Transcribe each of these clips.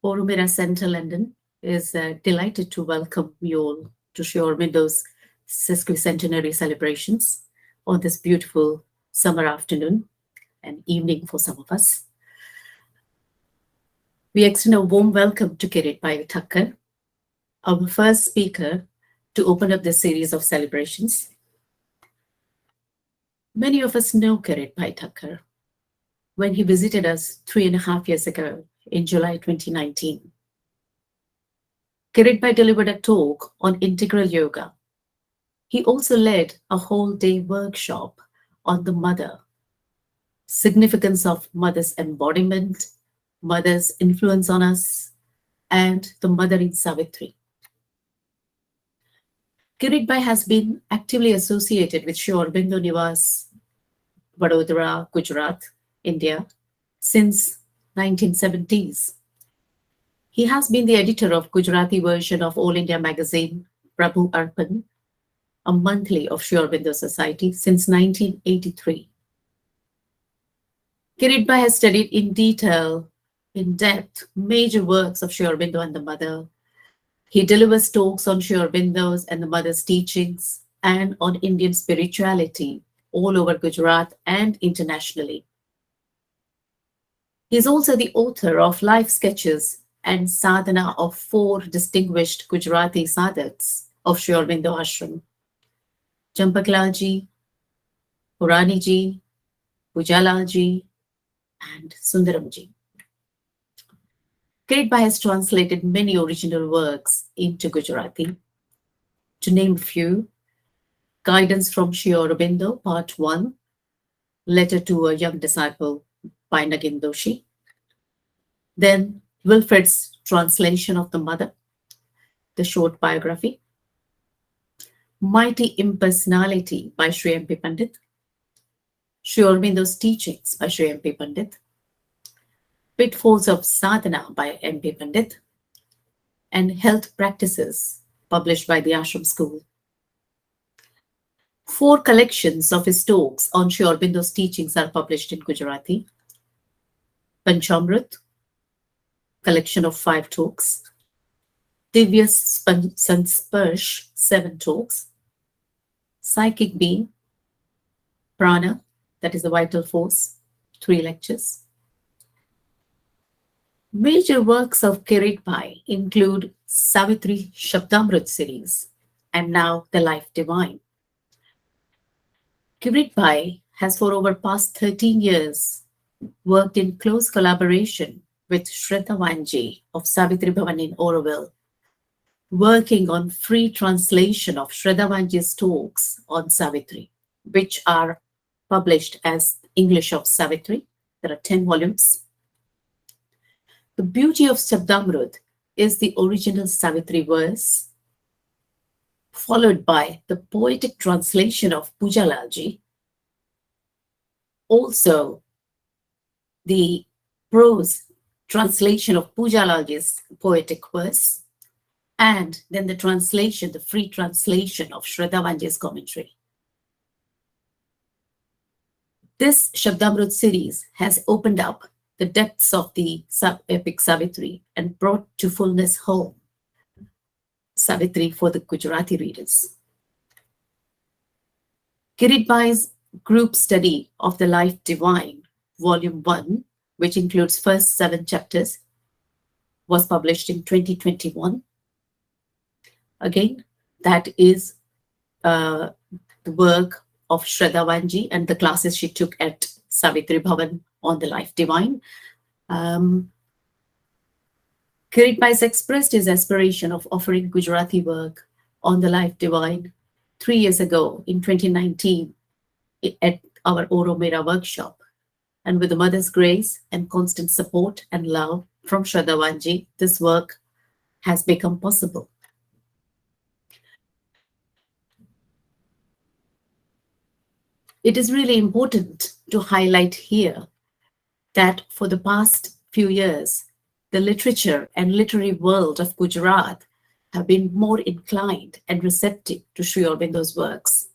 Auromira Centre, London, is delighted to welcome you all to Sri Aurobindo's sesquicentenary celebrations on this beautiful summer afternoon and evening for some of us. We extend a warm welcome to Kirit Thakkar, our first speaker to open up this series of celebrations. Many of us know Kirit Thakkar when he visited us 3.5 years ago in July 2019. Kirit delivered a talk on integral yoga. He also led a whole day workshop on the mother, significance of mother's embodiment, mother's influence on us, and the mother in Savitri. Kirit has been actively associated with Sri Aurobindo Nivas, Vadodara, Gujarat, India, since 1970s. He has been the editor of Gujarati version of All India magazine Prabhu Arpan, a monthly of Sri Aurobindo Society, since 1983. Kirit has studied in detail, in depth, major works of Sri Aurobindo and the Mother. He delivers talks on Sri Aurobindo's and the Mother's teachings and on Indian spirituality all over Gujarat and internationally. He is also the author of life sketches and sadhana of 4 distinguished Gujarati sadhaks of Sri Aurobindo Ashram: Champaklal-ji, Purani-ji, Pujalal-ji, and Sundaram-ji. Kirit has translated many original works into Gujarati. To name a few: Guidance from Sri Aurobindo, Part 1, Letter to a Young Disciple by Nagin Doshi. Then Wilfred's translation of the Mother, the short biography. Mighty Impersonality by Sri M.P. Pandit. Sri Aurobindo's Teachings by Sri M.P. Pandit. Pitfalls of Sadhana by M.P. Pandit. And Health Practices, published by the Ashram School. 4 collections of his talks on Sri Aurobindo's teachings are published in Gujarati. Panchamrit, collection of 5 talks. Divya Sansparsh, 7 talks. Psychic Being, Prana, that is the vital force, 3 lectures. Major works of Kirit include Savitri Shabdamrit series and now The Life Divine. Kirit has for over past 13 years worked in close collaboration with Shraddha Vanji of Savitri Bhavan in Auroville, working on free translation of Shraddha Vanji's talks on Savitri, which are published as English of Savitri. There are 10 volumes. The beauty of Shabdamrut is the original Savitri verse, followed by the poetic translation of Pujalalji, also the prose translation of Pujalalji's poetic verse, and then the translation, the free translation of Shraddha Vanji's commentary. This Shabdamrut series has opened up the depths of the epic Savitri and brought to fullness home Savitri for the Gujarati readers. Kirit group study of the Life Divine, Volume 1, which includes first 7 chapters, was published in 2021. Again, that is the work of Shraddha Vanji and the classes she took at Savitri Bhavan on the Life Divine. Kirit expressed his aspiration of offering Gujarati work on the Life Divine 3 years ago in 2019 at our Auromira workshop. And with the Mother's grace and constant support and love from Shraddha Vanji, this work has become possible. It is really important to highlight here that for the past few years, the literature and literary world of Gujarat have been more inclined and receptive to Sri Aurobindo's works.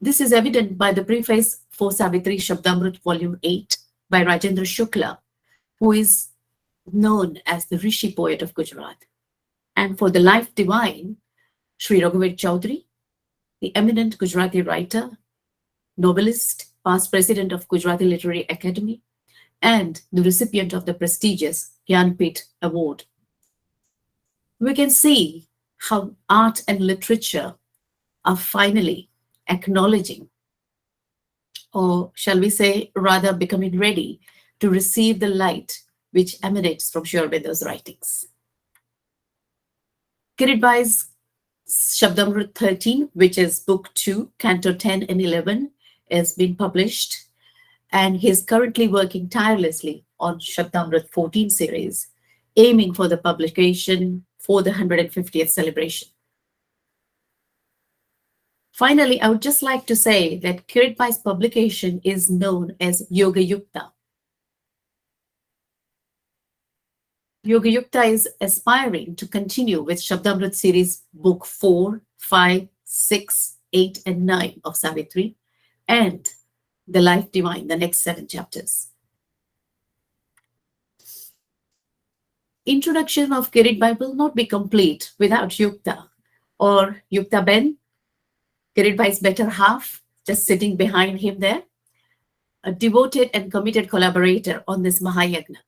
This is evident by the preface for Savitri Shabdamrut Volume 8 by Rajendra Shukla, who is known as the Rishi poet of Gujarat. And for the life divine, Sri Raghuveer Chaudhary, the eminent Gujarati writer, novelist, past president of Gujarati Literary Academy, and the recipient of the prestigious Gyanpith Award. We can see how art and literature are finally acknowledging, or shall we say, rather becoming ready to receive the light which emanates from Sri Aurobindo's writings. Kirit Bhai's Shabdamrit 13, which is book 2, canto 10 and 11, has been published, and he's currently working tirelessly on Shabdamrit 14 series, aiming for the publication for the 150th celebration. Finally, I would just like to say that Kirit Bhai's publication is known as Yoga Yukta. Yoga Yukta is aspiring to continue with Shabdamrit series book 4, 5, 6, 8, and 9 of Savitri, and the Life Divine, the next 7 chapters. Introduction of Kirit Bhai will not be complete without Yukta, or Yukta Ben, Kirit Bhai's better half, just sitting behind him there, a devoted and committed collaborator on this Mahayagna.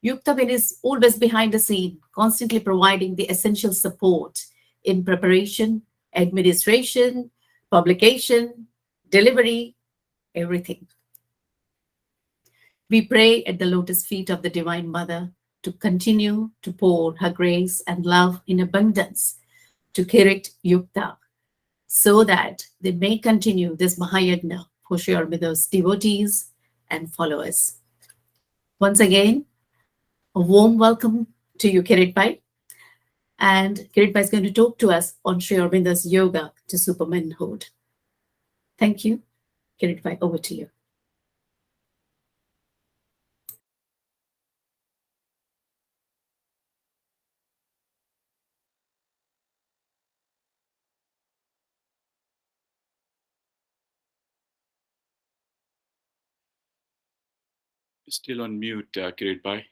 Yukta Ben is always behind the scene, constantly providing the essential support in preparation, administration, publication, delivery, everything. We pray at the lotus feet of the Divine Mother to continue to pour her grace and love in abundance to Kirit Yukta, so that they may continue this Mahayagna for Sri Aurobindo's devotees and followers. Once again, a warm welcome to you, Kirit Bhai. And Kirit Bhai is going to talk to us on Sri Aurobindo's Yoga to Supermanhood. Thank you. Kirit Bhai, over to you. Still on mute, Kirit Bhai.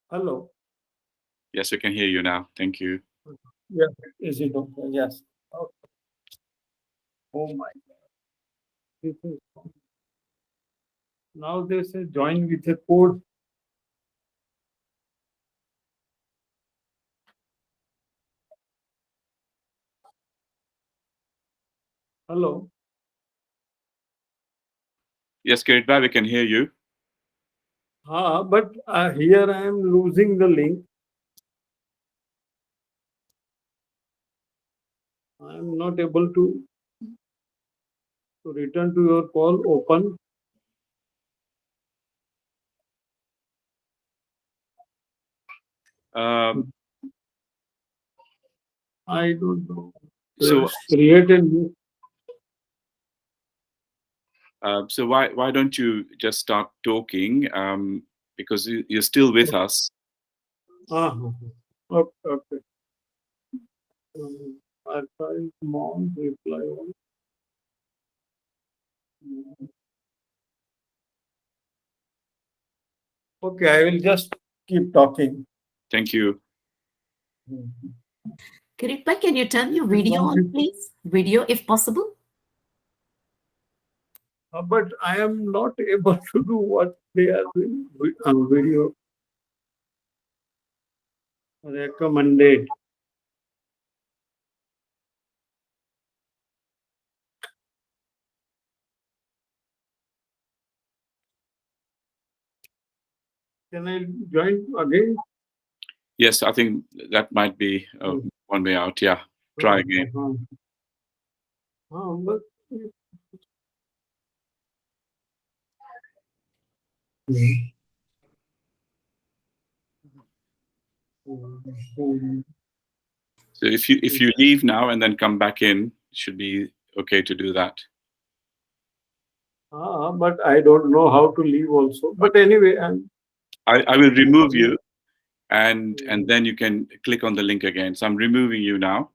Hello. Yes, we can hear you now. Thank you. Yeah. Is it okay? Yes. Okay. Oh my God. This is- Now they say join with a code. Hello. Yes, Kirit Bhai, we can hear you. But here I am losing the link. I am not able to return to your call. Open. I don't know. So, Create a new. so why don't you just start talking? Because you're still with us. Okay. Okay. I try mom reply all. Okay, I will just keep talking. Thank you. Kirit Bhai, can you turn your video on, please? Video, if possible. But I am not able to do what they are doing. Video recommended. Can I join again? Yes, I think that might be one way out. Yeah, try again. But So if you leave now and then come back in, it should be okay to do that. but I don't know how to leave also. But anyway, I will remove you, and then you can click on the link again. So I'm removing you now.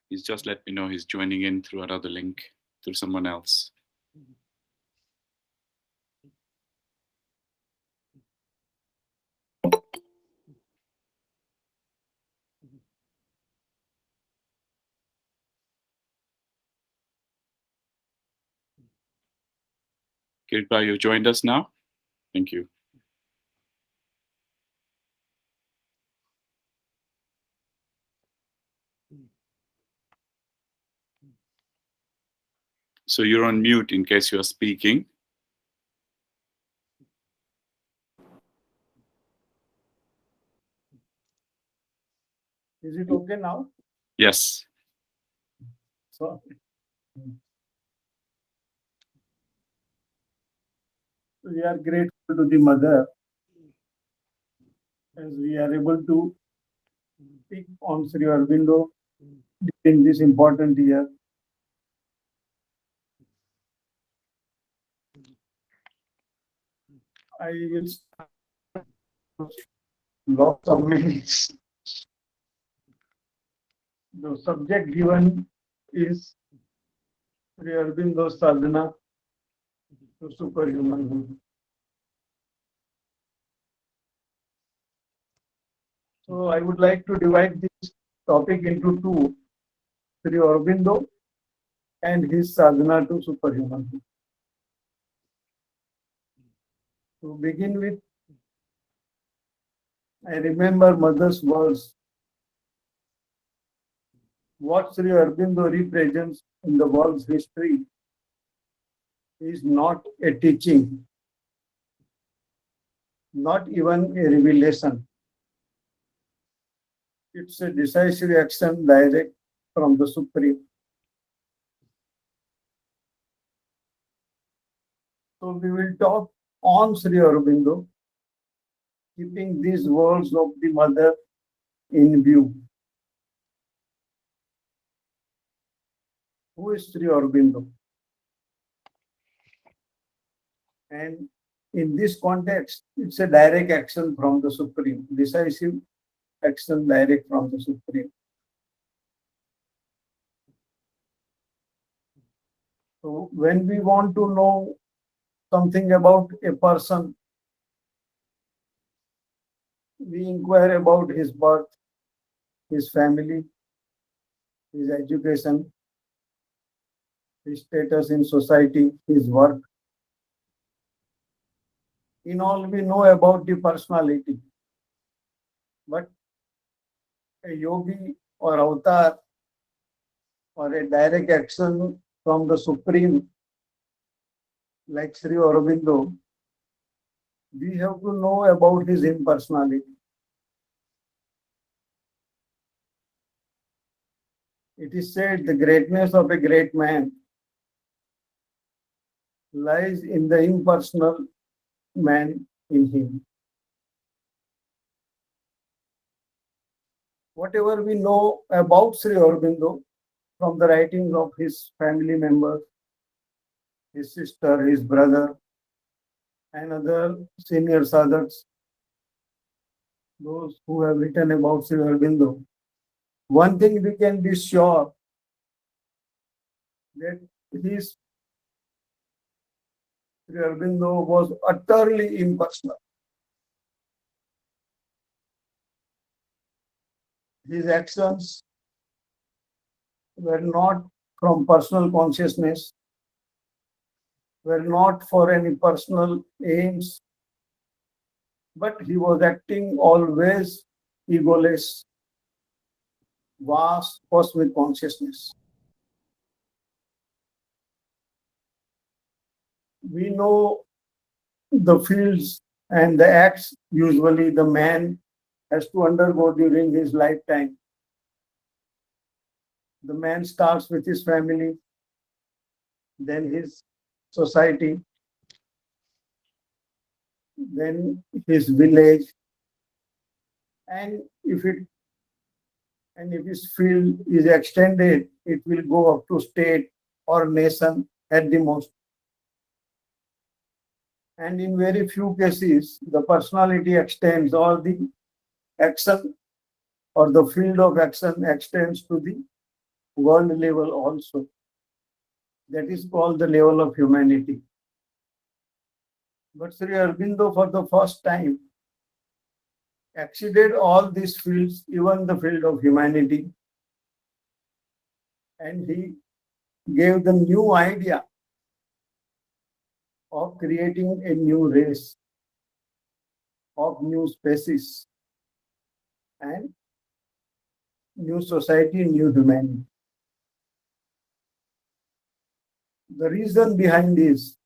He's just let me know he's joining in through another link, through someone else. Kirit, you joined us now. Thank you. So you're on mute in case you are speaking. Is it okay now? Yes. So, we are grateful to the mother as we are able to speak on Sri Aurobindo in this important year. I will start lots of minutes. The subject given is Sri Aurobindo Sadhana to Superhumanhood. So I would like to divide this topic into two, Sri Aurobindo and his sadhana to superhumanhood. To begin with, I remember mother's words. What Sri Aurobindo represents in the world's history is not a teaching, not even a revelation. It's a decisive action direct from the Supreme. So we will talk on Sri Aurobindo, keeping these words of the mother in view. Who is Sri Aurobindo? And in this context, it's a direct action from the Supreme, decisive action direct from the Supreme. So when we want to know something about a person, we inquire about his birth, his family, his education, his status in society, his work. In all, we know about the personality, but a yogi or avatar or a direct action from the Supreme, like Sri Aurobindo, we have to know about his impersonality. It is said the greatness of a great man lies in the impersonal man in him. Whatever we know about Sri Aurobindo from the writings of his family members, his sister, his brother, and other senior sadhaks, those who have written about Sri Aurobindo, one thing we can be sure that his Sri Aurobindo was utterly impersonal. His actions were not from personal consciousness, were not for any personal aims, but he was acting always egoless, vast cosmic consciousness. We know the fields and the acts usually the man has to undergo during his lifetime. The man starts with his family, then his society, then his village, and if his field is extended, it will go up to state or nation at the most. And in very few cases, the personality extends or the action or the field of action extends to the world level also. That is called the level of humanity. But Sri Aurobindo for the first time exceeded all these fields, even the field of humanity. And he gave the new idea of creating a new race, of new species, and new society, new humanity. The reason behind this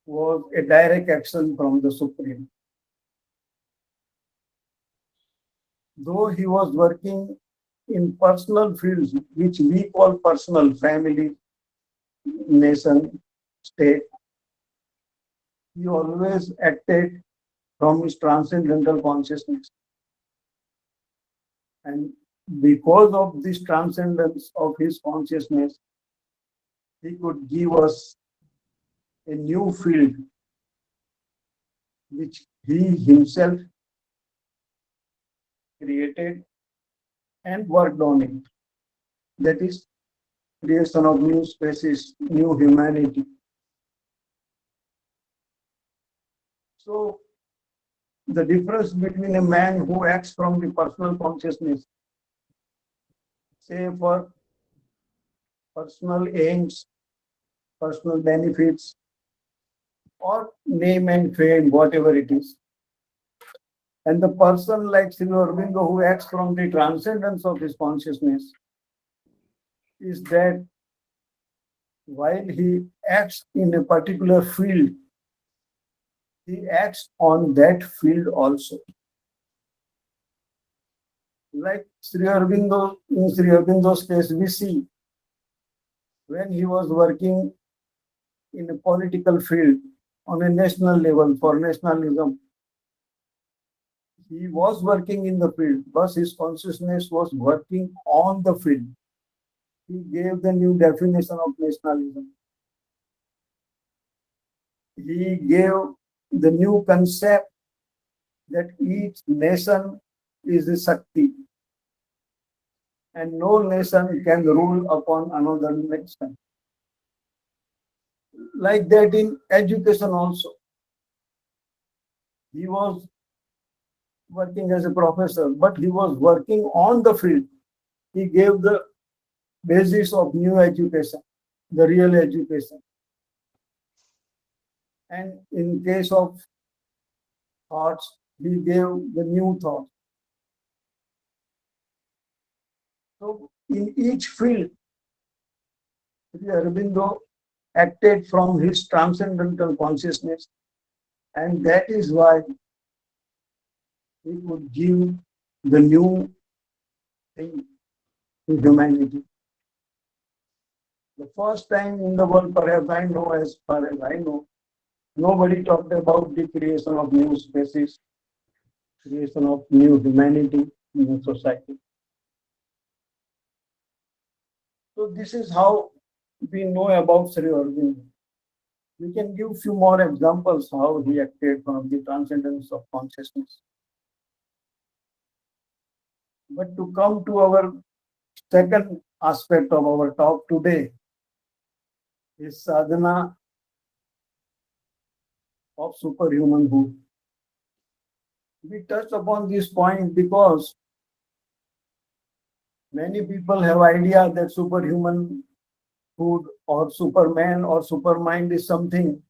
was a direct action from the Supreme. Though he was working in personal fields, which we call personal, family, nation, state, he always acted from his transcendental consciousness. And because of this transcendence of his consciousness, he could give us a new field which he himself created and worked on it. That is creation of new species, new humanity. So the difference between a man who acts from the personal consciousness, say for personal aims, personal benefits, or name and fame, whatever it is, and the person like Sri Aurobindo who acts from the transcendence of his consciousness, is that while he acts in a particular field, he acts on that field also. Like Sri Aurobindo, in Sri Aurobindo's case, we see when he was working in a political field on a national level for nationalism, he was working in the field, but his consciousness was working on the field. He gave the new definition of nationalism. He gave the new concept that each nation is a Shakti and no nation can rule upon another nation. Like that in education also. He was working as a professor, but he was working on the field. He gave the basis of new education, the real education. And in case of thoughts, he gave the new thoughts. So in each field, Sri Aurobindo acted from his transcendental consciousness, and that is why he could give the new thing to humanity. The first time in the world, perhaps I know, as far as I know, nobody talked about the creation of new species, creation of new humanity, new society. So this is how we know about Sri Aurobindo. We can give few more examples how he acted from the transcendence of consciousness. But to come to our second aspect of our talk today is sadhana of superhumanhood. We touched upon this point because many people have idea that superhumanhood or superman or supermind is something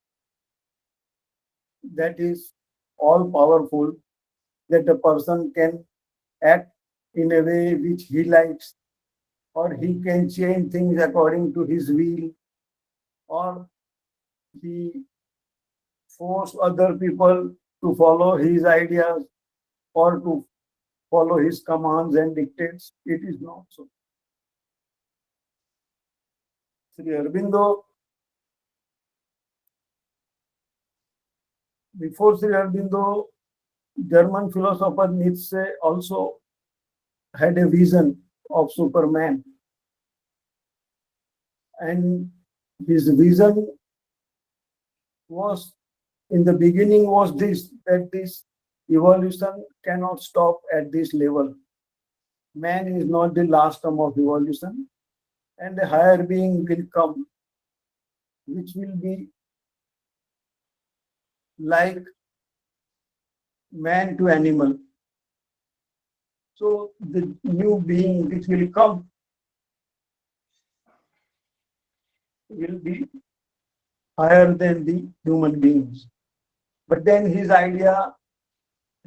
that is all powerful, that a person can act in a way which he likes, or he can change things according to his will, or he force other people to follow his ideas or to follow his commands and dictates. It is not so. Sri Aurobindo, before Sri Aurobindo, German philosopher Nietzsche also had a vision of Superman. And his vision was, in the beginning, was this, that this evolution cannot stop at this level. Man is not the last term of evolution, and a higher being will come, which will be like man to animal. So the new being which will come will be higher than the human beings. But then his idea,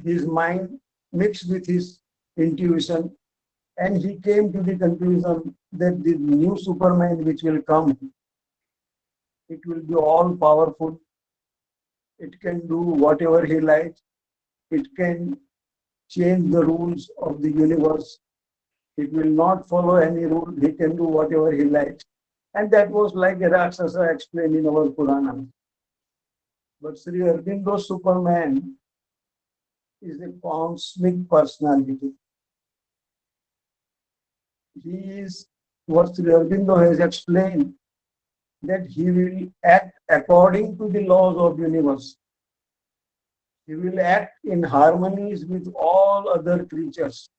his mind mixed with his intuition, and he came to the conclusion that the new Superman which will come, it will be all powerful. It can do whatever he likes. It can change the rules of the universe. It will not follow any rule. He can do whatever he likes. And that was like a Rakshasa explained in our Purana. But Sri Aurobindo Superman is a cosmic personality. He is what Sri Aurobindo has explained, that he will act according to the laws of universe. He will act in harmonies with all other creatures.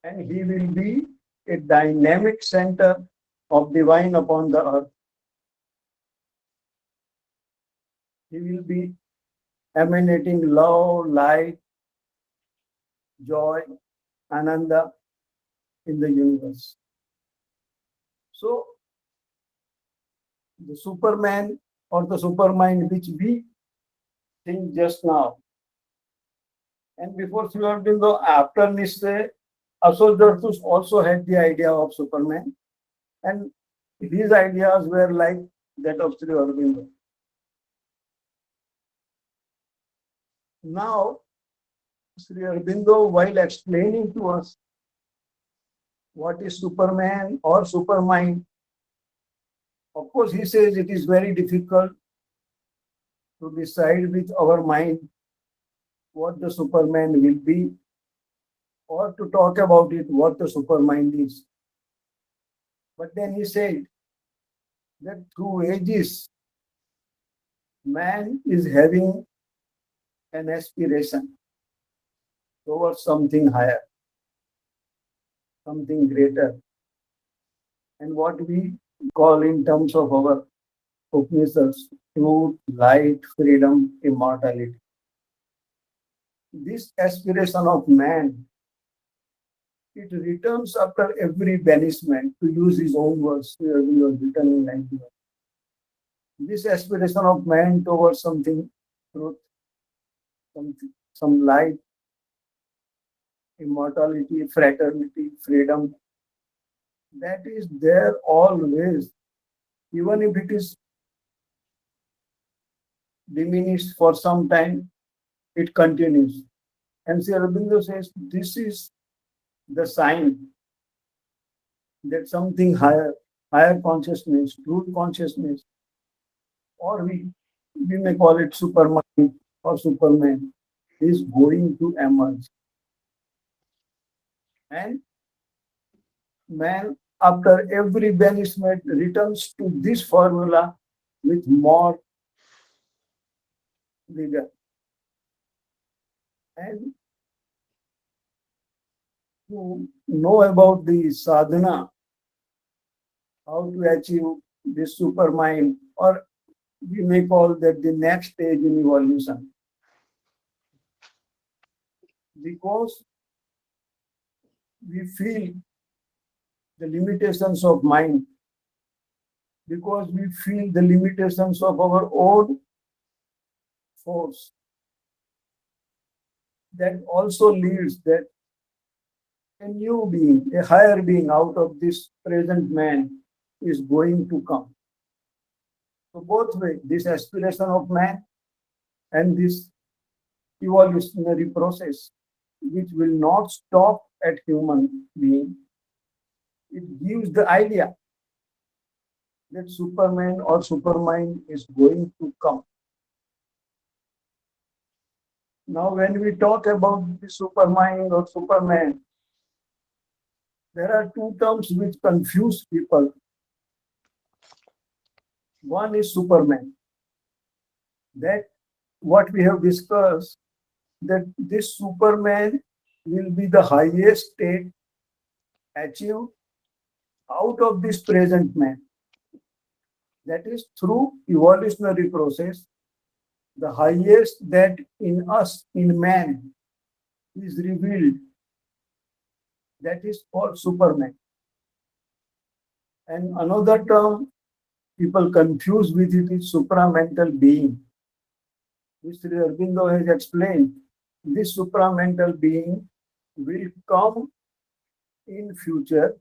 And he will be a dynamic center of divine upon the earth. He will be emanating love, light, joy, ananda in the universe. So, the Superman or the Supermind which we think just now, and before Sri Aurobindo, after Nietzsche, Zarathustra also had the idea of Superman, and his ideas were like that of Sri Aurobindo. Now, Sri Aurobindo, while explaining to us what is Superman or Supermind, of course, he says it is very difficult to decide with our mind what the Superman will be, or to talk about it, what the Supermind is. But then he said that through ages, man is having an aspiration towards something higher, something greater, and what we call in terms of our Upanishads, truth, light, freedom, immortality. This aspiration of man, it returns after every banishment, to use his own words, we have written in 91. this aspiration of man towards something truth, some light, immortality, fraternity, freedom, that is there always, even if it is diminished for some time, it continues. And Sri Aurobindo says this is the sign that something higher, higher consciousness, truth consciousness, or we may call it Superman or Superman, is going to emerge. And man, after every banishment, returns to this formula with more vigor. And to know about the sadhana, how to achieve this supermind, or we may call that the next stage in evolution. Because we feel the limitations of mind, because we feel the limitations of our own force, that also leads that a new being, a higher being out of this present man is going to come. So both ways, this aspiration of man and this evolutionary process, which will not stop at human being, it gives the idea that Superman or Supermind is going to come. Now, when we talk about the Supermind or Superman, there are two terms which confuse people. One is Superman. That what we have discussed, that this Superman will be the highest state achieved out of this present man. That is through evolutionary process, the highest that in us, in man, is revealed. That is called Superman. And another term people confuse with it is supramental being, which Sri Aurobindo has explained. This supramental being will come in future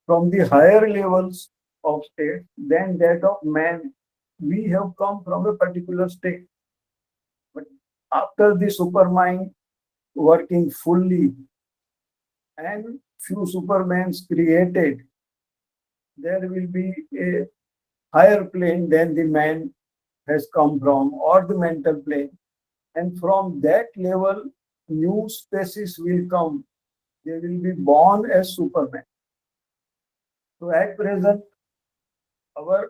from the higher levels of state than that of man. We have come from a particular state. But after the supermind working fully and few supermans created, there will be a higher plane than the man has come from, or the mental plane. And from that level, new species will come. They will be born as Superman. So at present, our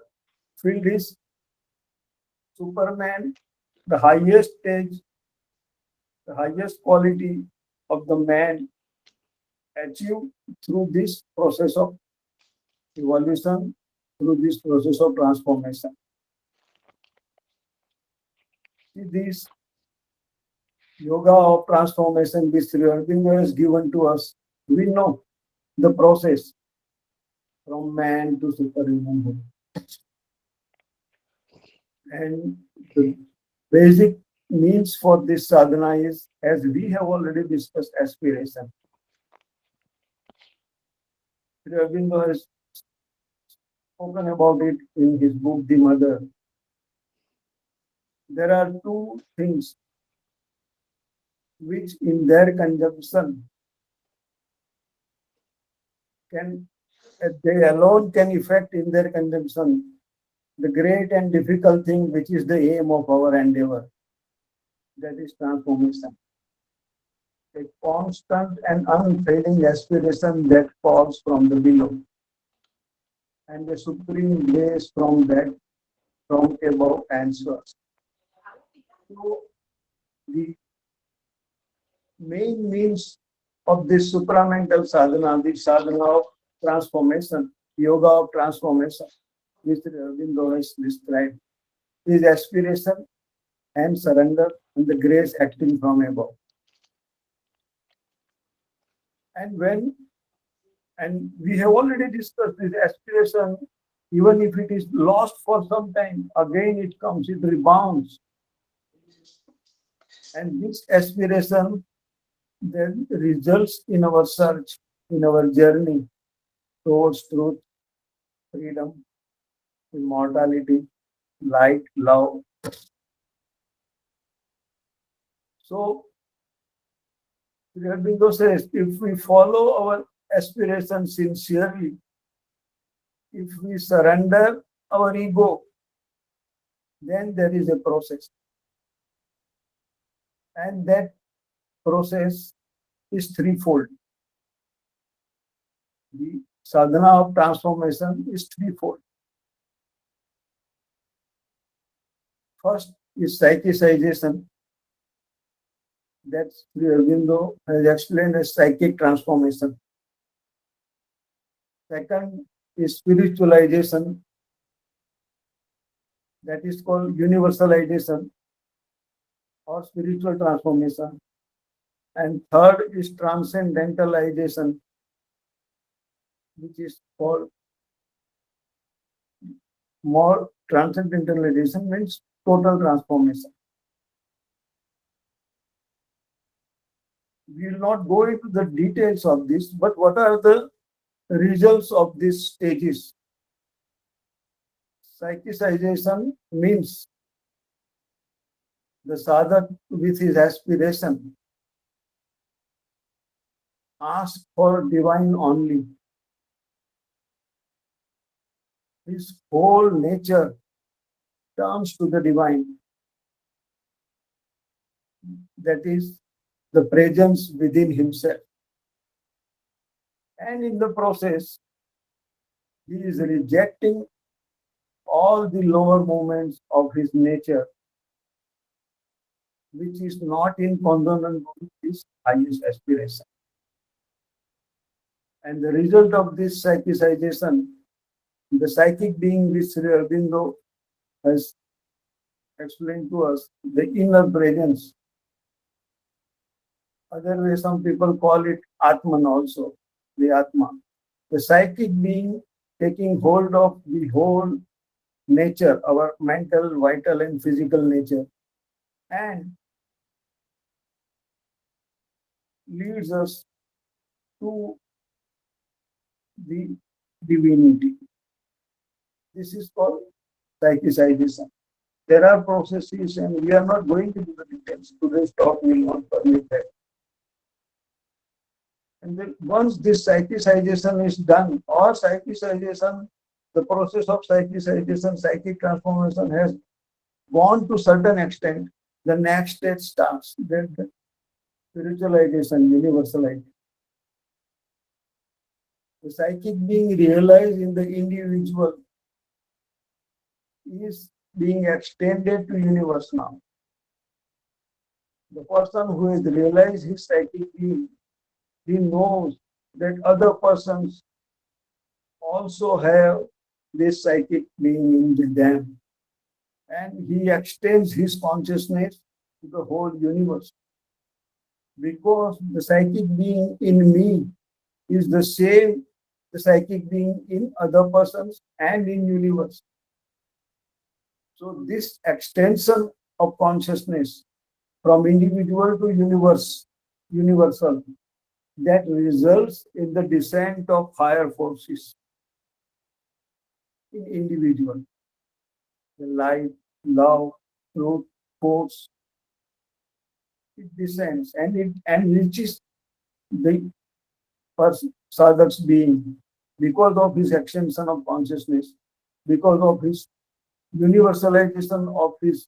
field is Superman, the highest stage, the highest quality of the man achieved through this process of evolution, through this process of transformation. See, this yoga of transformation which Sri Aurobindo has given to us, we know the process from man to superhumanhood. And the basic means for this sadhana is, as we have already discussed, aspiration. Sri Aurobindo has spoken about it in his book, The Mother. There are two things which in their conjunction can, they alone can effect in their conjunction the great and difficult thing which is the aim of our endeavor. That is transformation. A constant and unfailing aspiration that falls from the below, and a supreme grace from that, from above answers. So the main means of this supramental sadhana, the sadhana of transformation, yoga of transformation, which Aurobindo has described, is aspiration and surrender and the grace acting from above. And we have already discussed this aspiration Even if it is lost for some time, again it comes, it rebounds. And this aspiration then results in our search, in our journey towards truth, freedom, immortality, light, love. So, Sri Aurobindo says, if we follow our aspiration sincerely, if we surrender our ego, then there is a process. And that process is threefold. The sadhana of transformation is threefold. First is psychicization. That Sri Aurobindo has explained as psychic transformation. Second is spiritualization. That is called universalization or spiritual transformation. And third is transcendentalization, which is called more transcendentalization means total transformation. We will not go into the details of this, but what are the results of these stages? Psychicization means the sadhak with his aspiration asks for divine only. His whole nature turns to the divine. That is the presence within himself. And in the process, he is rejecting all the lower moments of his nature, which is not in consonance with his highest aspiration. And the result of this psychicization, the psychic being which Sri Aurobindo has explained to us, the inner presence. Other way, some people call it Atman also, the Atma. The psychic being taking hold of the whole nature, our mental, vital, and physical nature, and leads us to the divinity. This is called psychicization. There are processes, and we are not going into the details. Today's talk will not permit that. And then once this psychicization is done, or psychicization, the process of psychicization, psychic transformation has gone to certain extent, the next stage starts. Then the spiritualization, universalization. The psychic being realized in the individual is being extended to universe now. The person who has realized his psychic being, he knows that other persons also have this psychic being in them. And he extends his consciousness to the whole universe. Because the psychic being in me is the same, the psychic being in other persons and in universe. So this extension of consciousness from individual to universal, that results in the descent of higher forces in individual. The light, love, truth, force, it descends and it reaches the sadhak's being because of his extension of consciousness, because of his universalization of his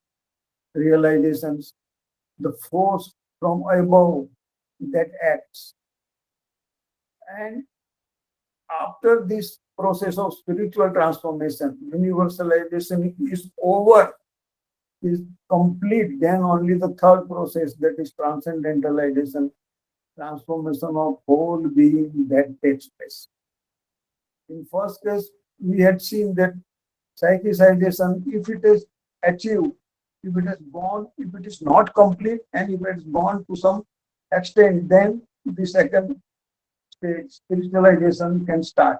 realizations, the force from above that acts. And after this process of spiritual transformation, universalization is over, is complete, then only the third process, that is transcendentalization, transformation of whole being, that takes place. In first case, we had seen that psychicization, if it is achieved, if it has gone, if it is not complete, and if it has gone to some extent, then the second stage, spiritualization, can start.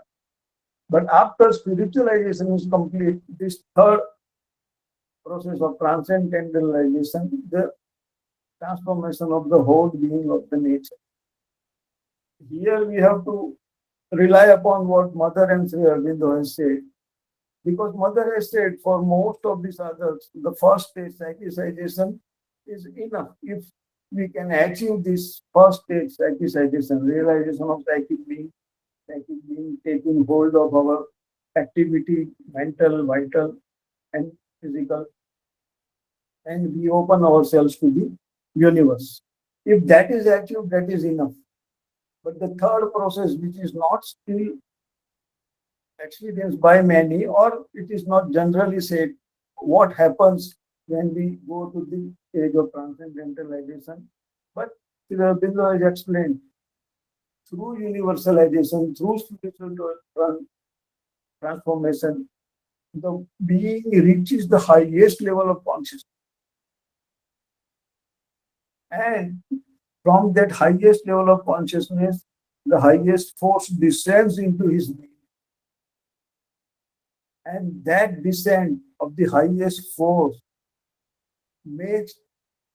But after spiritualization is complete, this third process of transcendentalization, the transformation of the whole being of the nature. Here we have to rely upon what Mother and Sri Aurobindo has said. Because Mother has said for most of these others, the first stage, psychicization, is enough. If we can achieve this first stage, psychicization, realization of psychic being taking hold of our activity, mental, vital, and physical, and we open ourselves to the universe. If that is achieved, that is enough. But the third process, which is not still experienced by many, or it is not generally said, what happens when we go to the age of transcendentalization. But Sri Aurobindo has explained through universalization, through spiritual transformation, the being reaches the highest level of consciousness. And from that highest level of consciousness, the highest force descends into his being. And that descent of the highest force makes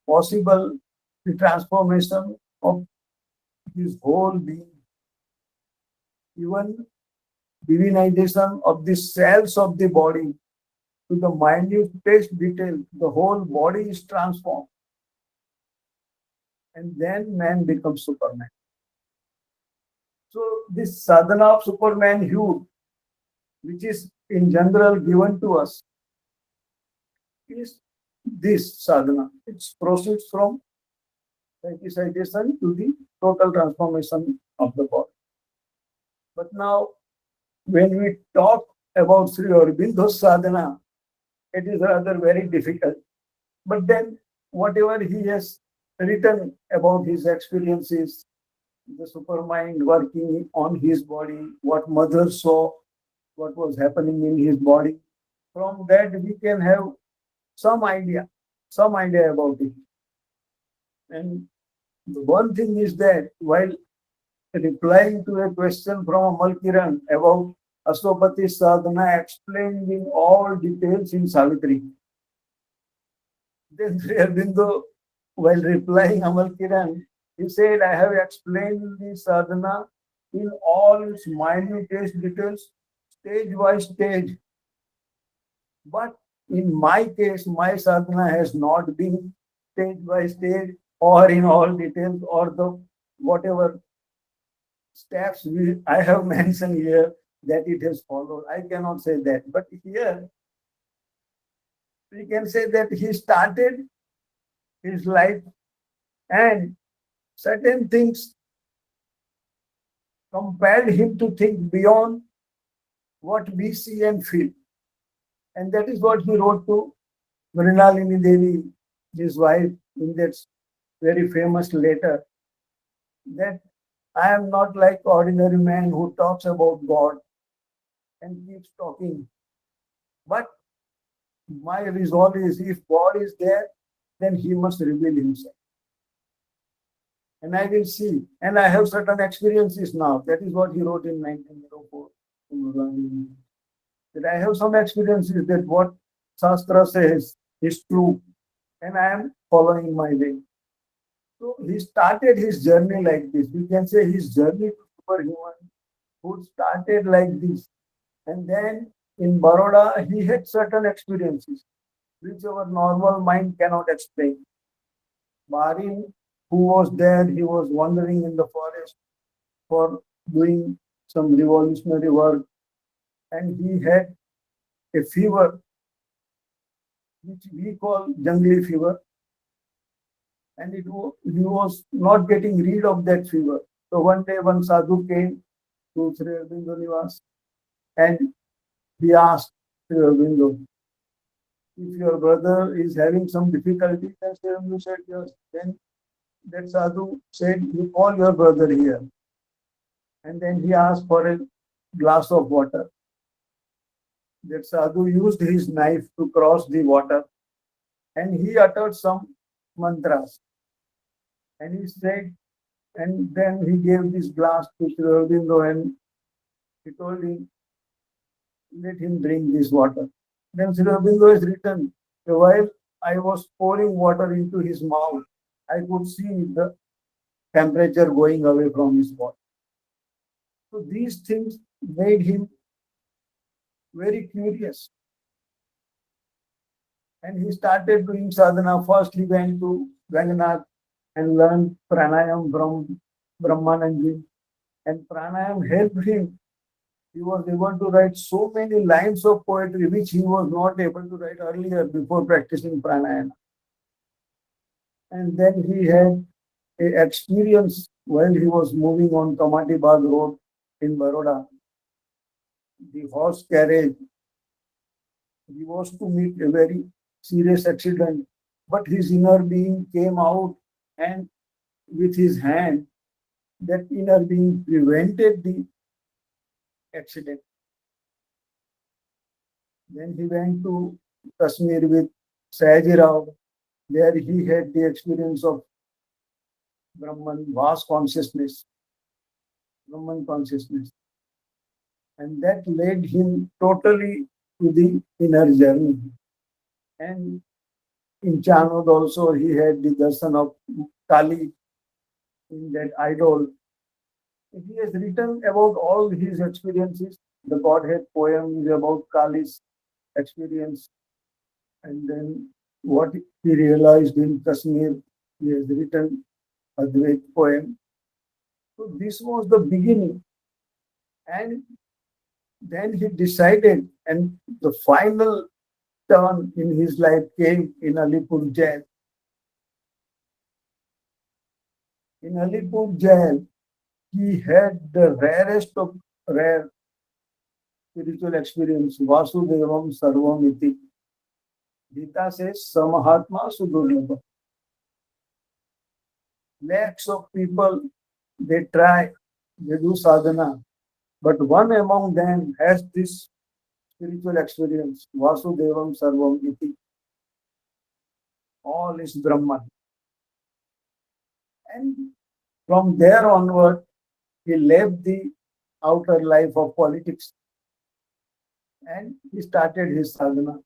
possible the transformation of his whole being. Even divinization of the cells of the body to the minutest detail, the whole body is transformed. And then man becomes Superman. So this sadhana of Supermanhood, which is in general given to us, is this sadhana. It proceeds from psychicization to the total transformation of the body. But now, when we talk about Sri Aurobindo's sadhana, it is rather very difficult. But then, whatever he has written about his experiences, the supermind working on his body, what mother saw, what was happening in his body, from that we can have some idea about it. And the one thing is that while replying to a question from Amal Kiran about Aswapati sadhana explained in all details in Savitri, then Sri Aurobindo, while replying Amal Kiran, he said, I have explained the sadhana in all its minutest details, stage by stage. But in my case, my sadhana has not been stage by stage or in all details or the whatever steps I have mentioned here that it has followed. I cannot say that. But here we can say that he started his life and certain things compelled him to think beyond what we see and feel. And that is what he wrote to Mrinalini Devi, his wife, in that very famous letter, that I am not like ordinary man who talks about God and keeps talking. But my resolve is if God is there, then he must reveal himself. And I will see. And I have certain experiences now. That is what he wrote in 1904. That I have some experiences that what Shastra says is true. And I am following my way. So he started his journey like this. We can say his journey to superhumanhood started like this. And then in Baroda, he had certain experiences which our normal mind cannot explain. Marin, who was there, he was wandering in the forest for doing some revolutionary work, and he had a fever, which we call jungli fever, and he was not getting rid of that fever. So one day, one sadhu came to Sri Aurobindo Nivas, and he asked Sri Aurobindo, if your brother is having some difficulty, then Sri Aurobindo said yes. Then that sadhu said, you call your brother here. And then he asked for a glass of water. That sadhu used his knife to cross the water, and he uttered some mantras. And he said, and then he gave this glass to Sri Aurobindo, and he told him, let him drink this water. Then Sri Aurobindo has written, while I was pouring water into his mouth, I could see the temperature going away from his body. So these things made him very curious. And he started doing sadhana. First, he went to Vanganath and learned pranayam from Brahmananji. And pranayam helped him. He was able to write so many lines of poetry which he was not able to write earlier before practicing pranayama. And then he had an experience while he was moving on Kamati Bagh Road in Baroda. The horse carriage, he was to meet a very serious accident, but his inner being came out and with his hand, that inner being prevented the accident. Then he went to Kashmir with Sayaji Rao. There he had the experience of Brahman, vast consciousness, Brahman consciousness. And that led him totally to the inner journey. And in Chanod also he had the darshan of Kali in that idol. He has written about all his experiences. The Godhead poem is about Kali's experience. And then what he realized in Kashmir, he has written Advait poem. So this was the beginning. And then he decided, and the final turn in his life came in Alipur jail. In Alipur jail, he had the rarest of rare spiritual experience, Vasudevam Sarvamiti. Gita says, Samahatma Sudurlabha. Lakhs of people, they try, they do sadhana, but one among them has this spiritual experience, Vasudevam Sarvam Iti. All is Brahman. And from there onward, he left the outer life of politics and he started his sadhana.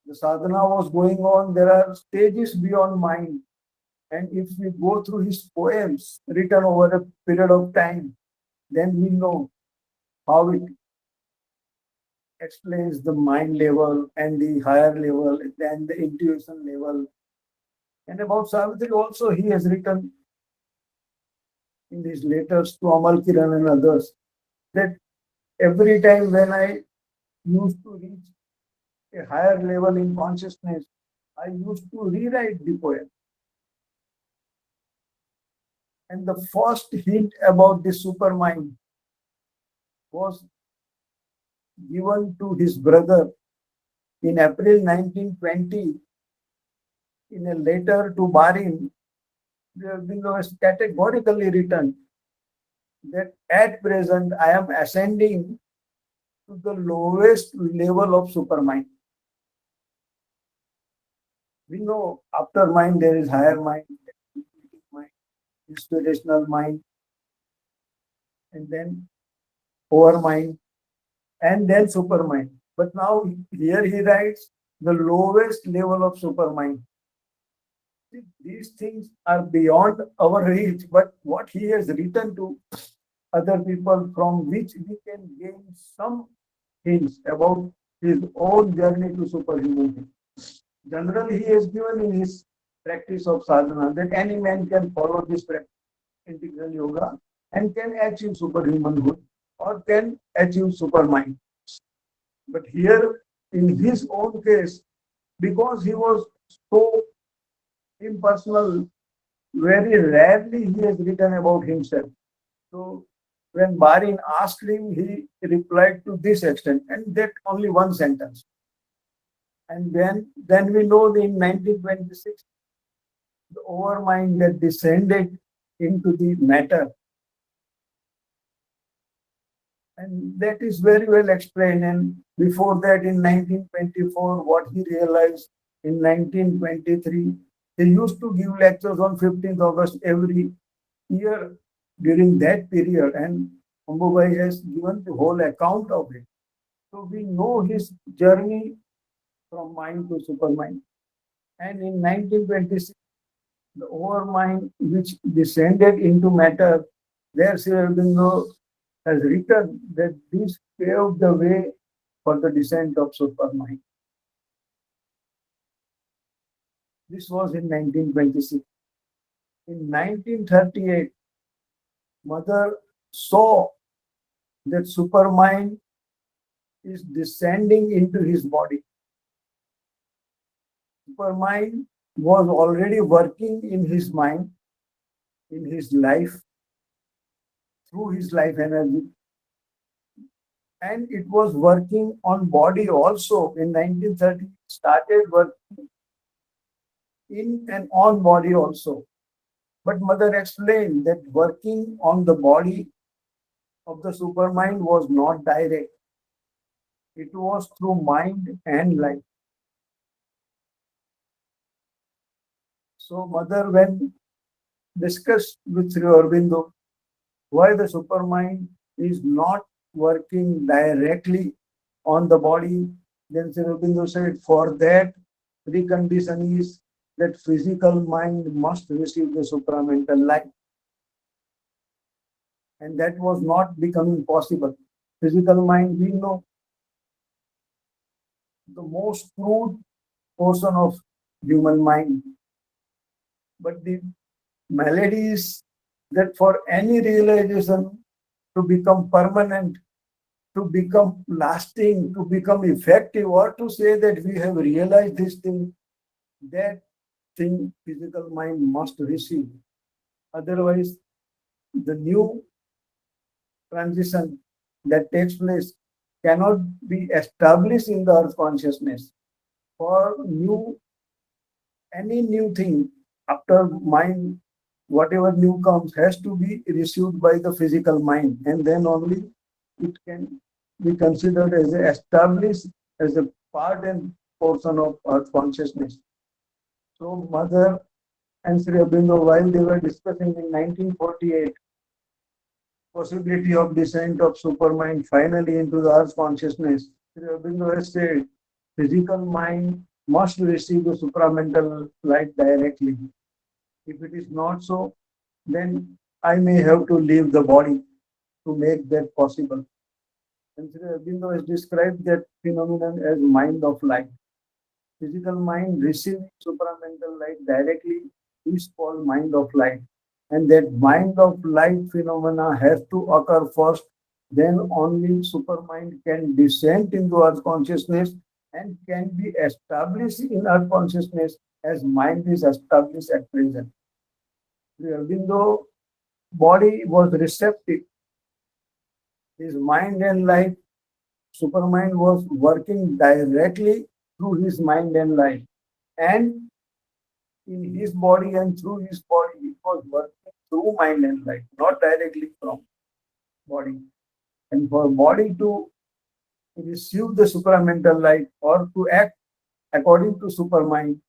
The sadhana was going on, there are stages beyond mind. And if we go through his poems written over a period of time, then we know how it explains the mind level and the higher level and the intuition level. And about Savitri also he has written in his letters to Amal Kiran and others that every time when I used to reach a higher level in consciousness, I used to rewrite the poem. And the first hint about the supermind was given to his brother in April 1920 in a letter to Barin. Aurobindo has categorically written that at present I am ascending to the lowest level of supermind. We know after mind there is higher mind, inspirational mind, and then overmind, and then supermind. But now here he writes the lowest level of supermind. These things are beyond our reach, but what he has written to other people from which we can gain some hints about his own journey to superhumanity. Generally, he has given in his practice of sadhana that any man can follow this practice, integral yoga, and can achieve superhumanhood or can achieve supermind. But here, in his own case, because he was so impersonal, very rarely he has written about himself. So when Barin asked him, he replied to this extent, and that only one sentence. And then we know that in 1926, the overmind that descended into the matter. And that is very well explained. And before that, in 1924, what he realized in 1923, he used to give lectures on 15th August every year during that period. And Ambubai has given the whole account of it. So we know his journey from mind to supermind. And in 1926, the overmind which descended into matter, there Sri Aurobindo has written that this paved the way for the descent of supermind. This was in 1926. In 1938, Mother saw that supermind is descending into his body. Supermind was already working in his mind, in his life, through his life energy, and it was working on body also. In 1930, it started working in and on body also. But Mother explained that working on the body of the supermind was not direct. It was through mind and life. So Mother, when discussed with Sri Aurobindo why the supermind is not working directly on the body, then Sri Aurobindo said, for that precondition is that physical mind must receive the supramental light. And that was not becoming possible. Physical mind, we know, the most crude portion of human mind. But the malady is that for any realization to become permanent, to become lasting, to become effective, or to say that we have realized this thing, that thing physical mind must receive. Otherwise, the new transition that takes place cannot be established in the earth consciousness. For any new thing after mind, whatever new comes has to be received by the physical mind, and then only it can be considered as established as a part and portion of earth consciousness. So Mother and Sri Aurobindo, while they were discussing in 1948 possibility of descent of supermind finally into the earth consciousness, Sri Aurobindo has said physical mind must receive the supramental light directly. If it is not so, then I may have to leave the body to make that possible. And Sri Aurobindo has described that phenomenon as mind of light. Physical mind receiving supramental light directly is called mind of light. And that mind of light phenomena has to occur first, then only supermind can descend into earth consciousness and can be established in earth consciousness as mind is established at present. Sri Aurobindo body was receptive. His mind and life, supermind was working directly through his mind and life. And in his body and through his body, it was working through mind and life, not directly from body. And for body to receive the supramental light or to act according to supermind,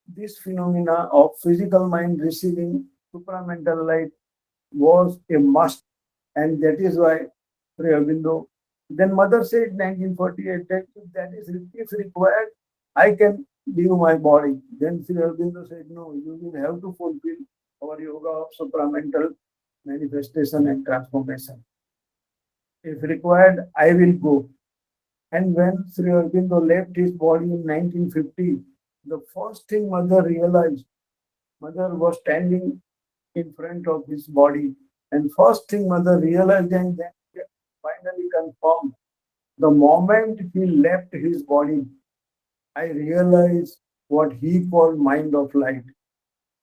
this phenomena of physical mind receiving supramental light was a must, and that is why Sri Aurobindo. Then Mother said in 1948 that if that is if required, I can leave my body. Then Sri Aurobindo said, no, you will have to fulfill our yoga of supramental manifestation and transformation. If required, I will go. And when Sri Aurobindo left his body in 1950, the first thing Mother realized, Mother was standing in front of his body. And first thing Mother realized and then finally confirmed, the moment he left his body, I realized what he called mind of light.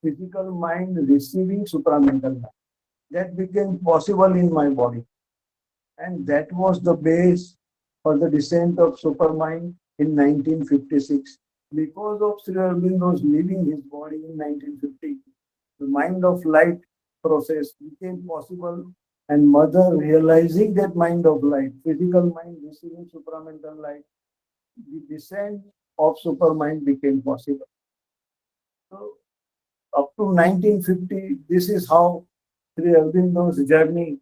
Physical mind receiving supramental light. That became possible in my body. And that was the base for the descent of supermind in 1956. Because of Sri Aurobindo's leaving his body in 1950, the mind of light process became possible, and Mother realizing that mind of light, physical mind receiving supramental light, the descent of supermind became possible. So up to 1950, this is how Sri Aurobindo's journey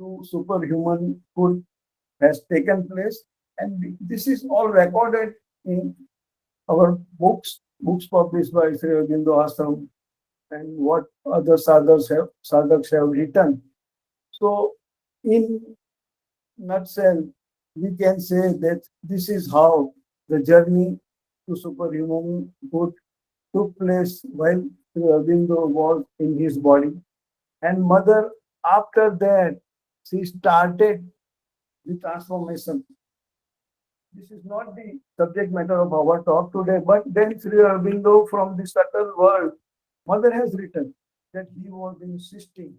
to superhumanhood has taken place, and this is all recorded in our books published by Sri Aurobindo Ashram, and what other sadhaks have written. So, in nutshell, we can say that this is how the journey to superhumanhood took place while Sri Aurobindo was in his body. And mother, after that, she started the transformation. This is not the subject matter of our talk today, but then Sri Aurobindo from the subtle world, mother has written that he was insisting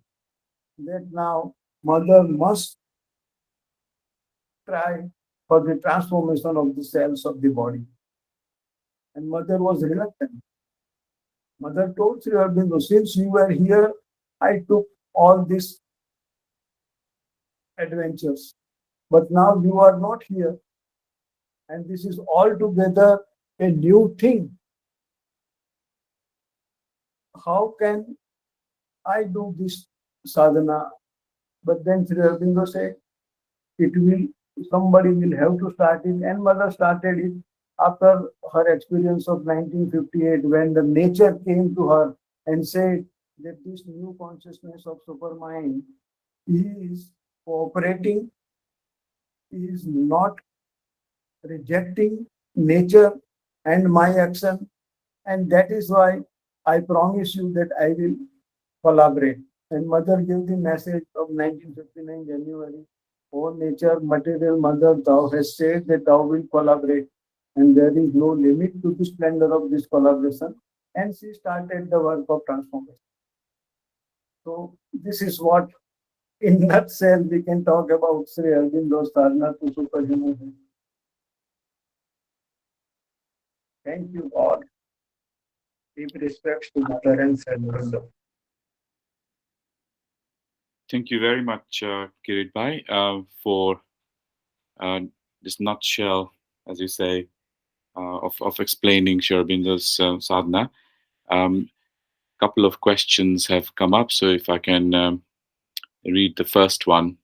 that now mother must try for the transformation of the cells of the body. And mother was reluctant. Mother told Sri Aurobindo, since you were here, I took all these adventures. But now you are not here. And this is altogether a new thing. How can I do this sadhana? But then Sri Aurobindo said, somebody will have to start it. And mother started it after her experience of 1958, when the nature came to her and said that this new consciousness of supermind is cooperating, is not rejecting nature and my action, and that is why I promise you that I will collaborate. And mother gave the message of 1959 January, O nature, material mother, thou hast said that thou wilt collaborate, and there is no limit to the splendor of this collaboration. And she started the work of transformation. So this is what, in nutshell, we can talk about Sri Aurobindo's Sadhana to superhuman. Thank you all. Deep respects to Mother and Sri Aurobindo. Thank you very much, Kirit Bhai, for this nutshell, as you say, of explaining Sri Aurobindo's sadhana. Couple of questions have come up, so if I can read the first one.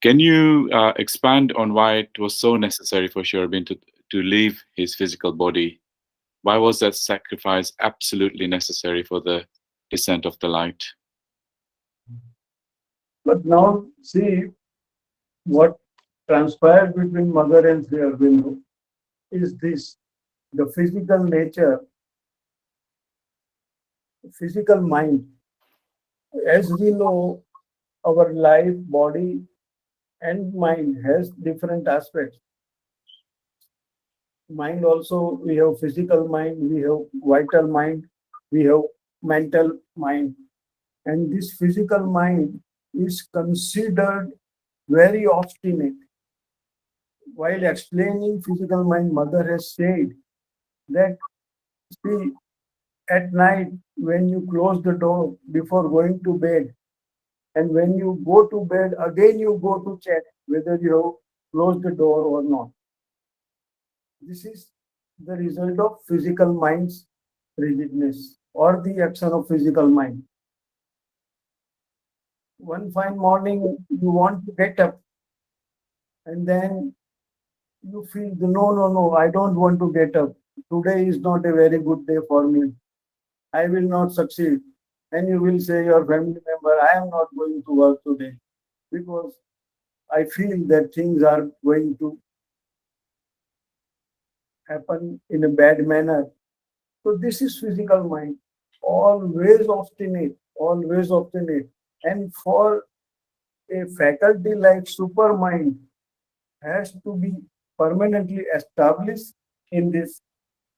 Can you expand on why it was so necessary for Sri Aurobindo to leave his physical body? Why was that sacrifice absolutely necessary for the descent of the light? But now see what transpired between Mother and Sri Aurobindo is this: the physical nature, physical mind. As we know, our life, body, and mind has different aspects. Mind also, we have physical mind, we have vital mind, we have mental mind. And this physical mind is considered very obstinate. While explaining physical mind, Mother has said that, see, at night when you close the door before going to bed, and when you go to bed, again you go to check whether you have closed the door or not. This is the result of physical mind's rigidness or the action of physical mind. One fine morning, you want to get up, and then you feel, no, I don't want to get up. Today is not a very good day for me. I will not succeed. And you will say your family member, I am not going to work today because I feel that things are going to happen in a bad manner. So this is physical mind, always obstinate, always obstinate. And for a faculty like supermind has to be permanently established in this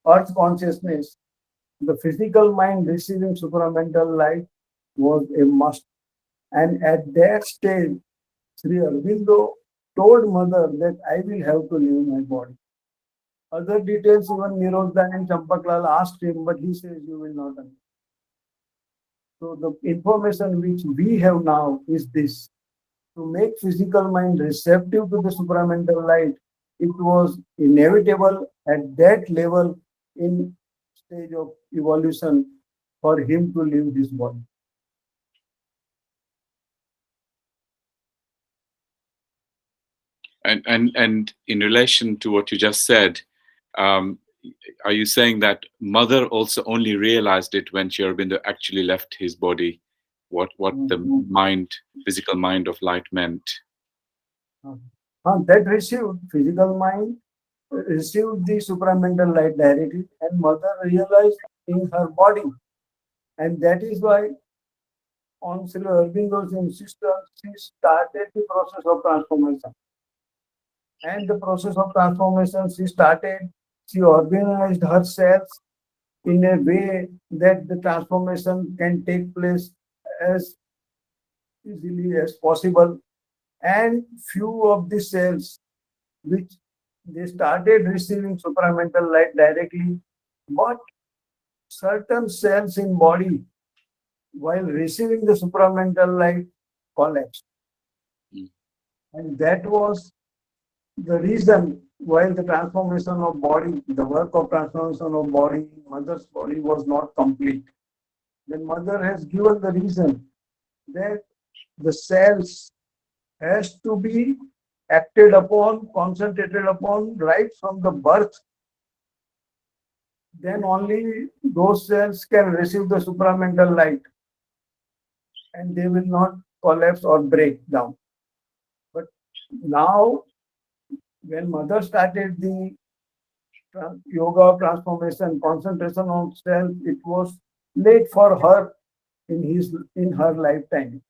earth consciousness, the physical mind receiving supramental light was a must. And at that stage, Sri Aurobindo told Mother that I will have to leave my body. Other details, even Nirosda and Champaklal asked him, but he says, you will not understand. So the information which we have now is this: to make physical mind receptive to the supramental light, it was inevitable at that level in stage of evolution for him to leave his body. And in relation to what you just said, um, are you saying that mother also only realized it when Sri Aurobindo actually left his body? What the physical mind of light meant? That received physical mind, received the supramental light directly, and mother realized in her body. And that is why on Sri Aurobindo's insistence, she started the process of transformation. And the process of transformation she organized herself in a way that the transformation can take place as easily as possible. And few of the cells which they started receiving supramental light directly, but certain cells in body while receiving the supramental light collapsed. And that was the reason why the transformation of body, the work of transformation of body, mother's body was not complete. Then mother has given the reason that the cells has to be acted upon, concentrated upon right from the birth. Then only those cells can receive the supramental light and they will not collapse or break down. But now, when mother started the yoga of transformation, concentration on self, it was late for her in her lifetime.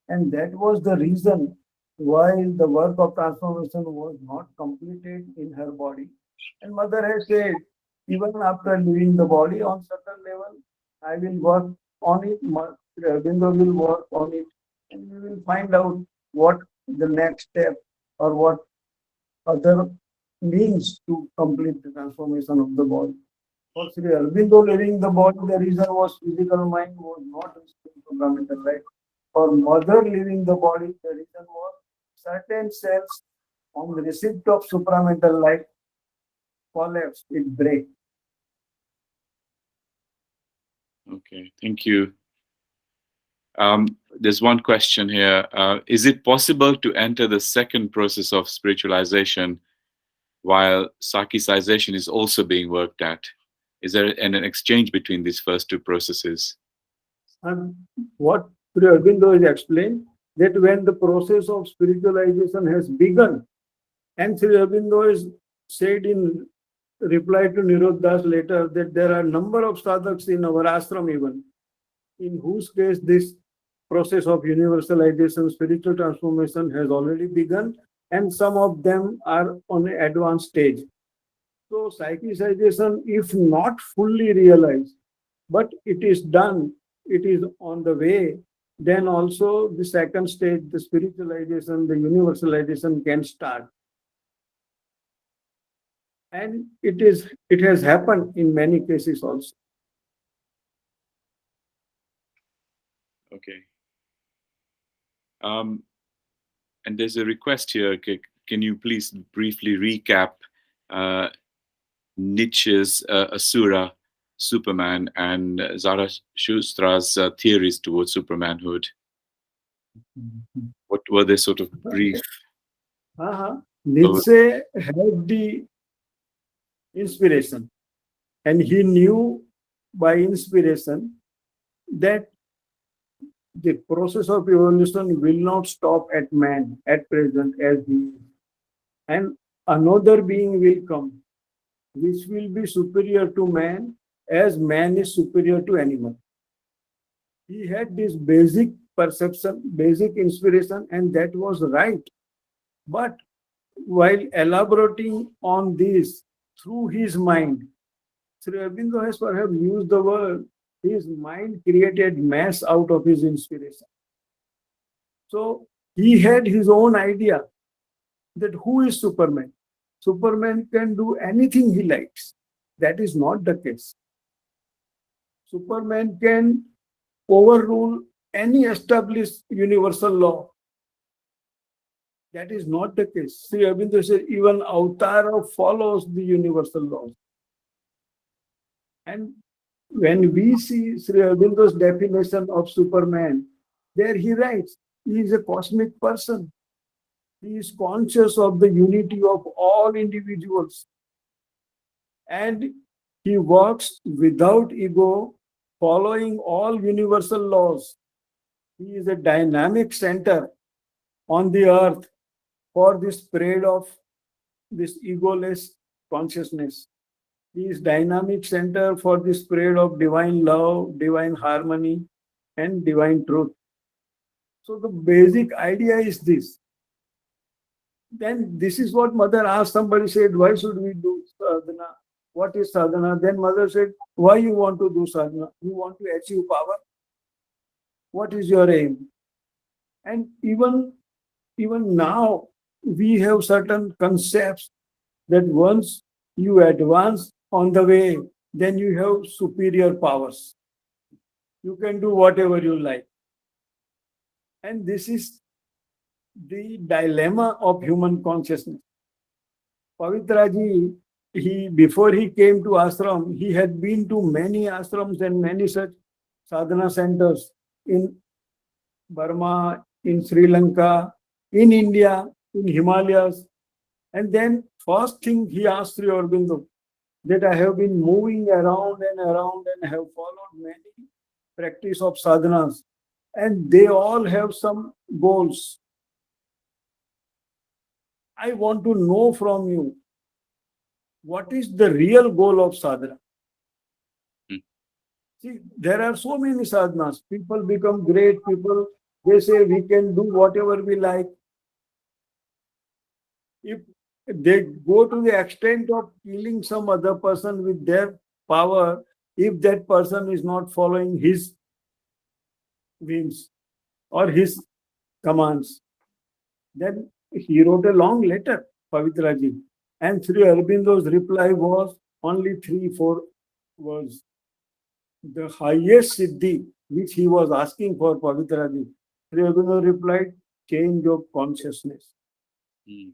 And that was the reason why the work of transformation was not completed in her body. And mother has said, even after leaving the body on certain level, I will work on it, Aurobindo will work on it, and we will find out what the next step or what other means to complete the transformation of the body. For Sri Aurobindo leaving the body, the reason was physical mind was not receiving supramental light. For mother leaving the body, the reason was certain cells on the receipt of supramental light collapse, it break. Okay, thank you. There's one question here. Is it possible to enter the second process of spiritualization while psychicization is also being worked at? Is there an exchange between these first two processes? And what Sri Aurobindo has explained, that when the process of spiritualization has begun, and Sri Aurobindo has said in reply to Nirodh Das later that there are a number of sadhaks in our ashram even, in whose case this process of universalization, spiritual transformation has already begun, and some of them are on an advanced stage. So psychicization, if not fully realized, but it is done, it is on the way, then also the second stage, the spiritualization, the universalization can start. And it has happened in many cases also. Okay. And there's a request here. Can you please briefly recap Nietzsche's Asura, Superman, and Zarathustra's theories towards supermanhood? What were they sort of brief? Nietzsche had the inspiration, and he knew by inspiration that the process of evolution will not stop at man at present as he is. And another being will come, which will be superior to man as man is superior to animal. He had this basic perception, basic inspiration, and that was right. But while elaborating on this through his mind, Sri Aurobindo has perhaps used the word, his mind created mass out of his inspiration. So he had his own idea that who is Superman? Superman can do anything he likes. That is not the case. Superman can overrule any established universal law. That is not the case. Sri Aurobindo said even Avtara follows the universal laws. And when we see Sri Aurobindo's definition of Superman, there he writes, he is a cosmic person. He is conscious of the unity of all individuals, and he works without ego, following all universal laws. He is a dynamic center on the earth for the spread of this egoless consciousness. He is dynamic center for the spread of divine love, divine harmony, and divine truth. So the basic idea is this. Then this is what mother asked. Somebody said, why should we do sadhana? What is sadhana? Then mother said, why you want to do sadhana? You want to achieve power? What is your aim? And even now, we have certain concepts that once you advance on the way, then you have superior powers. You can do whatever you like. And this is the dilemma of human consciousness. Pavitraji, before he came to ashram, he had been to many ashrams and many such sadhana centers in Burma, in Sri Lanka, in India, in Himalayas. And then first thing he asked Sri Aurobindo, that I have been moving around and have followed many practice of sadhanas, and they all have some goals. I want to know from you, what is the real goal of sadhana? See, there are so many sadhanas. People become great people. They say we can do whatever we like. If they go to the extent of killing some other person with their power, if that person is not following his whims or his commands, then he wrote a long letter, Pavitraji. And Sri Aurobindo's reply was only 3-4 words. The highest siddhi which he was asking for, Pavitraji, Sri Aurobindo replied, change of consciousness. We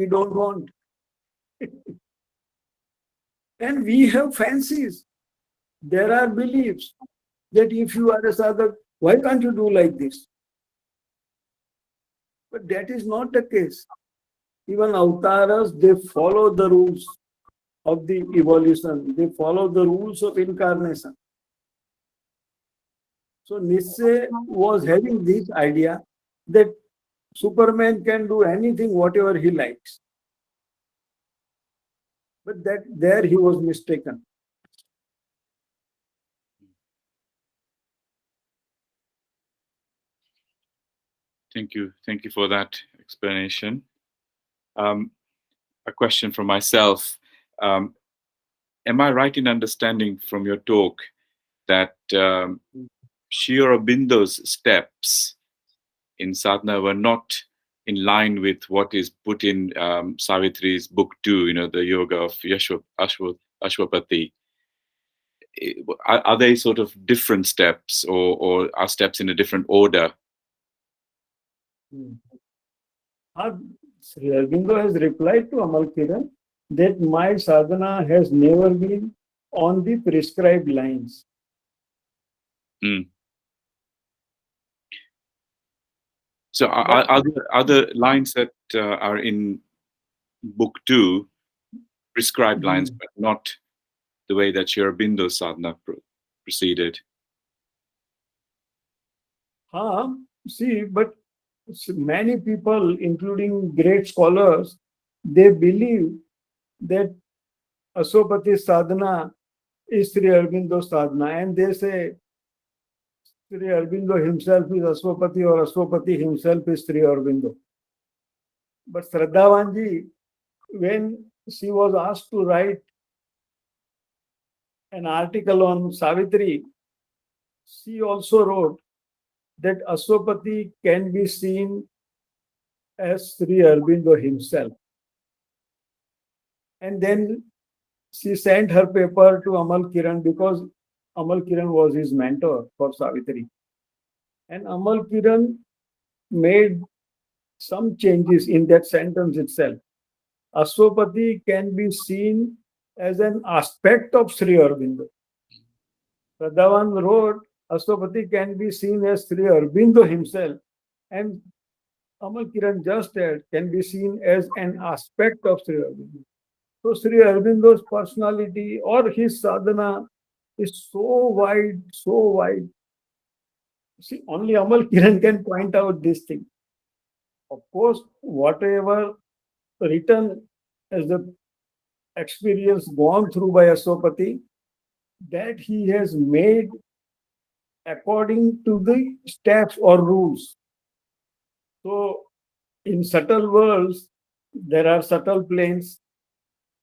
don't want. And we have fancies. There are beliefs that if you are a sadhak, why can't you do like this? But that is not the case. Even avtaras, they follow the rules of the evolution. They follow the rules of incarnation. So Nietzsche was having this idea that Superman can do anything, whatever he likes. But there he was mistaken. Thank you for that explanation. A question from myself. Am I right in understanding from your talk that Sri Aurobindo's steps in sadhana were not in line with what is put in Savitri's book 2, the yoga of Ashwapati? Are they sort of different steps, or are steps in a different order? Sri Aurobindo has replied to Amal Kiran that my sadhana has never been on the prescribed lines. So are there other lines that are in book 2, prescribed lines, but not the way that Sri Aurobindo's sadhana proceeded? See, but many people, including great scholars, they believe that Ashwapati sadhana is Sri Aurobindo sadhana, and they say Sri Aurobindo himself is Ashwapati or Ashwapati himself is Sri Aurobindo. But Shraddhavanji, when she was asked to write an article on Savitri, she also wrote that Ashwapati can be seen as Sri Aurobindo himself. And then she sent her paper to Amal Kiran because Amal Kiran was his mentor for Savitri. And Amal Kiran made some changes in that sentence itself. Ashwapati can be seen as an aspect of Sri Aurobindo. Radhavan wrote, Ashwapati can be seen as Sri Aurobindo himself. And Amal Kiran just said, can be seen as an aspect of Sri Aurobindo. So Sri Aurobindo's personality or his sadhana is so wide, so wide. See, only Amal Kiran can point out this thing. Of course, whatever written as the experience gone through by Asopati, that he has made according to the steps or rules. So, in subtle worlds, there are subtle planes,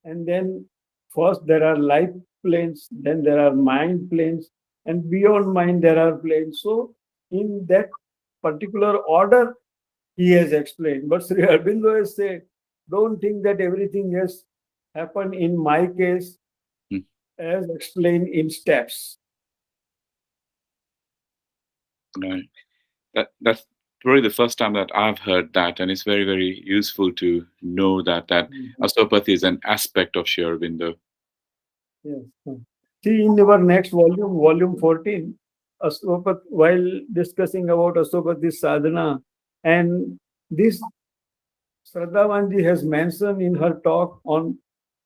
and then first there are life planes, then there are mind planes, and beyond mind there are planes. So, in that particular order, he has explained. But Sri Aurobindo has said, don't think that everything has happened in my case Hmm. as explained in steps. Right. That's probably the first time that I've heard that, and it's very, very useful to know that Asopathy is an aspect of Sri Aurobindo. Yes. See, in our next volume, volume 14, while discussing about Asopati sadhana, and this Shraddhavanji has mentioned in her talk on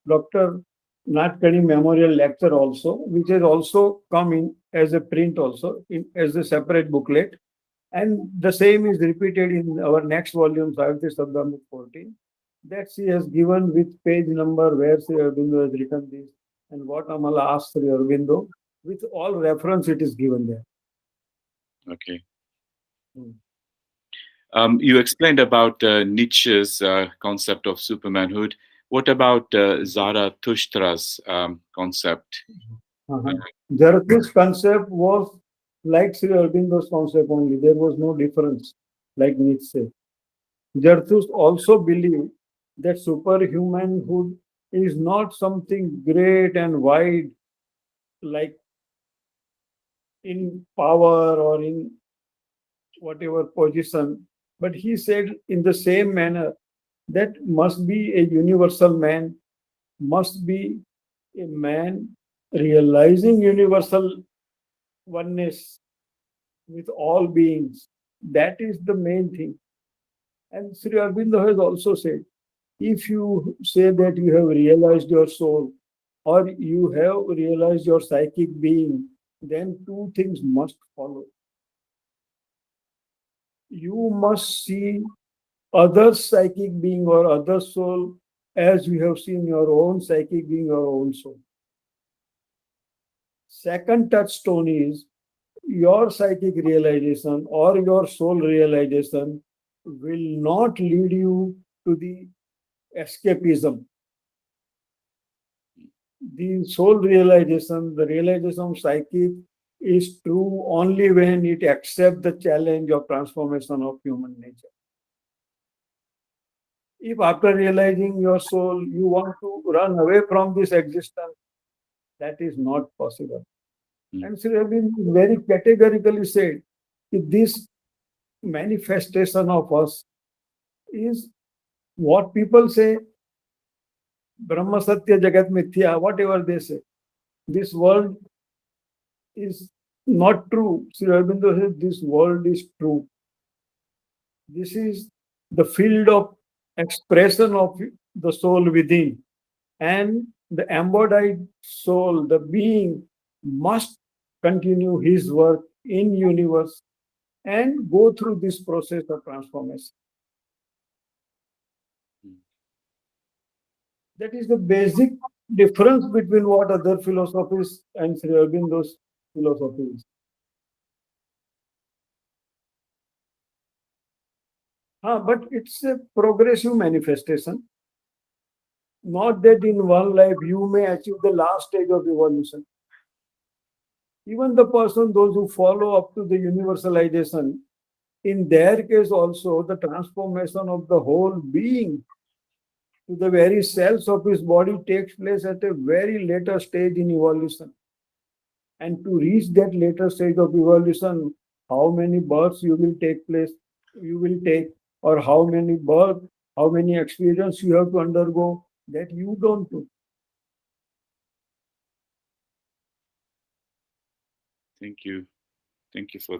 Dr. Natkani Memorial Lecture also, which has also come in as a print also, as a separate booklet. And the same is repeated in our next volume, Savitri Shraddhamrit 14, that she has given with page number where Sri Aurobindo has written this and what Amala asked Sri Aurobindo. With all reference, it is given there. Okay. Hmm. You explained about Nietzsche's concept of supermanhood. What about Zarathustra's concept? Zarathustra's concept was like Sri Aurobindo's concept only. There was no difference, like Nietzsche. Zarathustra also believed that superhumanhood is not something great and wide, like in power or in whatever position, but he said in the same manner that must be a universal man, must be a man realizing universal oneness with all beings. That is the main thing. And Sri Aurobindo has also said, if you say that you have realized your soul or you have realized your psychic being, then two things must follow. You must see other psychic being or other soul as you have seen your own psychic being, your own soul. Second touchstone is your psychic realization or your soul realization will not lead you to the escapism. The soul realization, the realization of psychic is true only when it accepts the challenge of transformation of human nature. If after realizing your soul, you want to run away from this existence, that is not possible. And Sri Aurobindo very categorically said that this manifestation of us is what people say, Brahma Satya Jagat Mithya, whatever they say. This world is not true. Sri Aurobindo says this world is true. This is the field of expression of the soul within. And the embodied soul, the being, must continue his work in universe and go through this process of transformation. That is the basic difference between what other philosophies and Sri Aurobindo's philosophy is. But it's a progressive manifestation. Not that in one life you may achieve the last stage of evolution. Even the person, those who follow up to the universalization, in their case also, the transformation of the whole being to the very cells of his body takes place at a very later stage in evolution. And to reach that later stage of evolution, how many births you will take, or how many births, how many experiences you have to undergo, that you don't know. Thank you. Thank you for